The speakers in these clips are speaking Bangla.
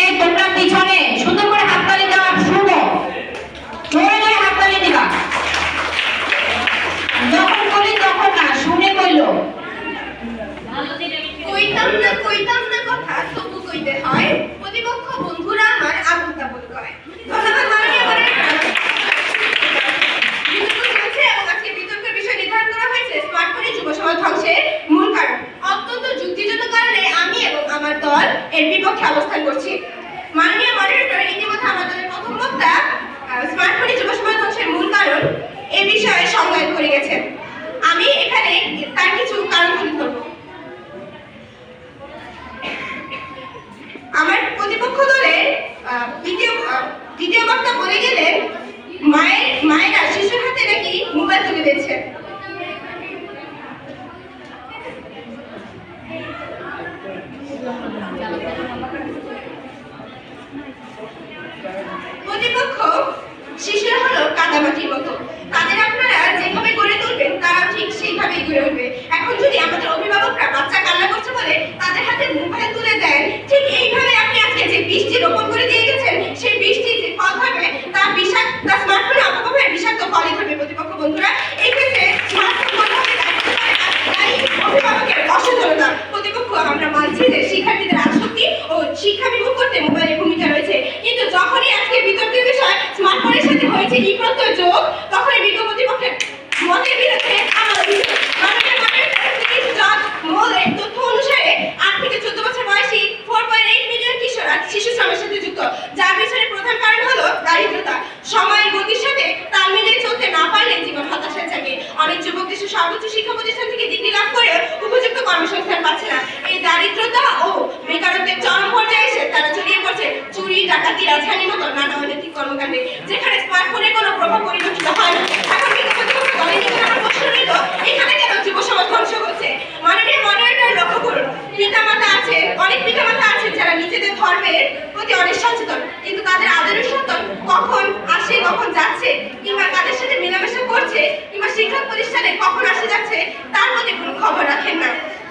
এই তোমরা পিছনে সুন্দর করে হাততালি দেওয়া শুনো, জোরে জোরে হাততালি দিবা, যখন বলি তখন না, শুনে কইলো। কইতাম না কথা তবু কইতে হয়, প্রতিপক্ষ বন্ধুরা আমার আবুল তাবুল কয়। ধন্যবাদ মাননীয় এবং আজকে বিতর্কের বিষয় নির্ধারণ করা হয়েছে স্মার্টফোনে যুব সমাজ ধ্বংসের মূল কারণ। অত্যন্ত যুক্তিযুক্ত কারণে আমি এবং আমার দল এর বিপক্ষে অবস্থান করছি। মাননীয় মডারেটর ইতিমধ্যে আমাদের প্রথম বক্তা স্মার্টফোনে যুব সমাজ ধ্বংসের মূল কারণ এ বিষয়ে সংজ্ঞায়ন করে গেছেন। আমি এখানে তার কিছু কারণ তুলে ধরব। আমার প্রতিপক্ষ দলের দ্বিতীয় বক্তা বলে গেলেন মায়েরা শিশুর হাতে নাকি মোবাইল তুলে দিচ্ছে। প্রতিপক্ষ শিশুরা হলো কাদামাটির মতো, তাদের আপনারা যেভাবে গড়ে তুলবেন তারাও ঠিক সেইভাবেই গড়ে উঠবে। এখন যদি আমাদের অভিভাবকরা বাচ্চা কান্না করছে বলে তাদের হাতে মোবাইল তুলে দেন, ঠিক এইভাবে আপনি আজকে যে বৃষ্টি রোপণ করে দিয়ে গেছেন সেই বৃষ্টি যে ফল ধরবে তা স্মার্টফোনে অপব্যবহারের বিষাক্ত ফলই ধরবে। প্রতিপক্ষ বন্ধুরা, এই ক্ষেত্রে স্মার্টফোন অভিভাবকের অসচেতনতা। প্রতিপক্ষ আমরা মানছি যে শিক্ষার্থীদের আসক্তি ও শিক্ষা বিমুখ করতে মোবাইলের ভূমিকা রয়েছে, কিন্তু যখনই আজকে বিতর্কের বিষয় স্মার্টফোনের সাথে হয়েছে ই প্রত্যয় যোগ, তখন এই বিজ্ঞ প্রতিপক্ষের মতের বিরুদ্ধে আমরা তথ্য অনুসারে 8 থেকে 14 বছর বয়সী 4.8 মিলিয়ন কিশোর শিশু শ্রমের সাথে যুক্ত, যার পিছনে প্রধান কারণ হলো দারিদ্রতা। সময়ের গতির সাথে তাল মিলিয়ে চলতে না পারলে জীবন হতাশায় থাকে। অনেক যুবক দেশের সর্বোচ্চ শিক্ষা প্রতিষ্ঠান থেকে ডিগ্রি লাভ করে উপযুক্ত কর্মসংস্থান পাচ্ছে না। এই দারিদ্রতা ও বেকারত্বের চরম পর্যায়ে এসে তারা জড়িয়ে পড়ছে চুরি, ডাকাতি, রাজধানীর মতো নানা অনৈতিক কর্মকাণ্ডে, যেখানে স্মার্টফোনের কোনো প্রভাব পরিলক্ষিত হয় না। এখন আমার প্রশ্ন রইল, এখানে কেন যুব সমাজ ধ্বংস হচ্ছে? মাননীয় মডারেটর লক্ষ্য করুন, পিতামাতা আছে, অনেক পিতামাতা আছেন যারা নিজেদের ধর্মের প্রতি অনেক সচেতন, কিন্তু তাদের আদরের সন্তান কখন আসে, কখন যাচ্ছে, কিংবা তাদের সাথে মেলামেশা করছে, কিংবা শিক্ষা প্রতিষ্ঠানে কখন আসে যাচ্ছে তার প্রতি কোনো খবর রাখেন না।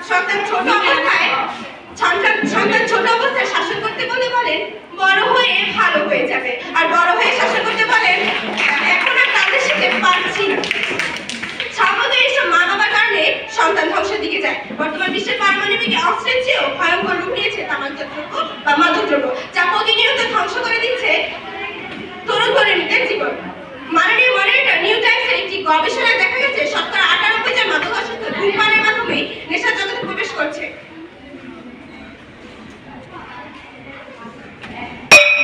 সন্তান ছোট অবস্থায় শাসন করতে বলে বলেন বড় হয়ে ভালো হয়ে যাবে, আর বড় হয়ে শাসন করতে বলেন এখন আর তাদের সাথে পারছি না। সম্ভবত এইসব মা বাবার কারণে সন্তান ধ্বংসের দিকে যায়। বর্তমান বিশ্বের পারমাণবিক অস্ত্রের চেয়েও ভয়ঙ্কর রূপ নিয়েছে তামাকজাতদ্রব্য বা মাদকদ্রব্য, যা প্রতিনিয়ত ধ্বংস করে দিচ্ছে তরুণ তরুণীদের জীবন। মাননীয় মডারেটর, নিউ টাইমসের একটি গবেষণায় দেখা গেছে 98% জন মাদকাসক্ত ধূমপানের মাধ্যমে নেশার জগতে প্রবেশ করছে।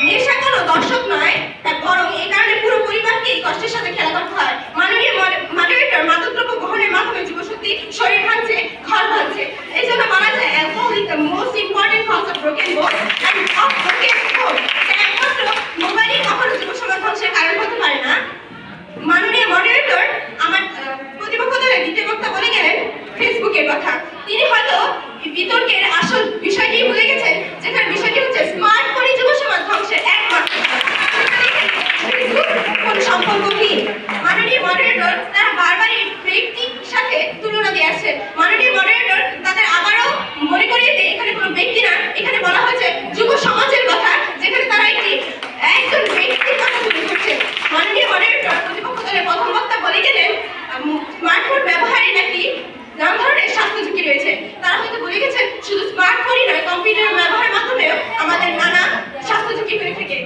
নেশা কোনো দর্শক নয়, বরং এই কারণে পুরো পরিবারকেই কষ্টের সাথে খেলা করতে হয়। মাননীয় মডারেটর, মাদকদ্রব্য গ্রহণের মাধ্যমে যুবশক্তি শরীর ভাঙছে, ঘর ভাঙছে। এই জন্য বলা যায় alcohol is the most important cause of broken home and of broken home. একমাত্র মোবাইলই কখনো যুব সমাজ ধ্বংসের কারণ হতে পারে না। মাননীয় মডারেটর, আমার প্রতিপক্ষ দলের দ্বিতীয় বক্তা বলে গেলেন ফেসবুকের কথা। তিনি হয়তো বিতর্কের আসল বিষয়টি ভুলে গেছেন, যেখানে বিষয়টি হচ্ছে স্মার্টফোনে যুব সমাজ ধ্বংসের একমাত্র কোন সম্পর্ক কি। মাননীয় মডারেটর, তারা বারবারই ব্যক্তির সাথে তুলনা দিয়ে আসছেন। মাননীয় মডারেটর, তাদের আবারও মনে করিয়ে দিয়ে এখানে কোনো ব্যক্তি না, এখানে বলা হয়েছে যুব সমাজের কথা, যেখানে তারা একজন ব্যক্তির কথা তুলে ধরছে। মাননীয় মডারেটর, প্রতিপক্ষ দলের প্রথম বক্তা বলে গেলেন স্মার্টফোন ব্যবহারে নাকি নানা ধরনের স্বাস্থ্য ঝুঁকি রয়েছে। তারা হয়তো বলে গেছেন শুধু স্মার্টফোনই নয়, কম্পিউটার ব্যবহারের মাধ্যমেও আমাদের নানা স্বাস্থ্য ঝুঁকি হয়ে থাকে।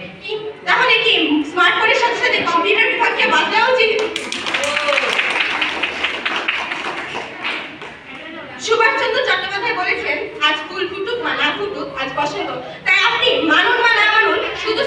তাহলে কি স্মার্টফোনের সাথে সাথে কম্পিউটার বিভাগকে বাদ দেওয়া উচিত? সুভাষচন্দ্র চট্টোপাধ্যায় বলেছেন, আজ ফুল ফুটুক বা না ফুটুক, আজ বসন্ত। তাই আপনি মানুন বা না মানুন, শুধু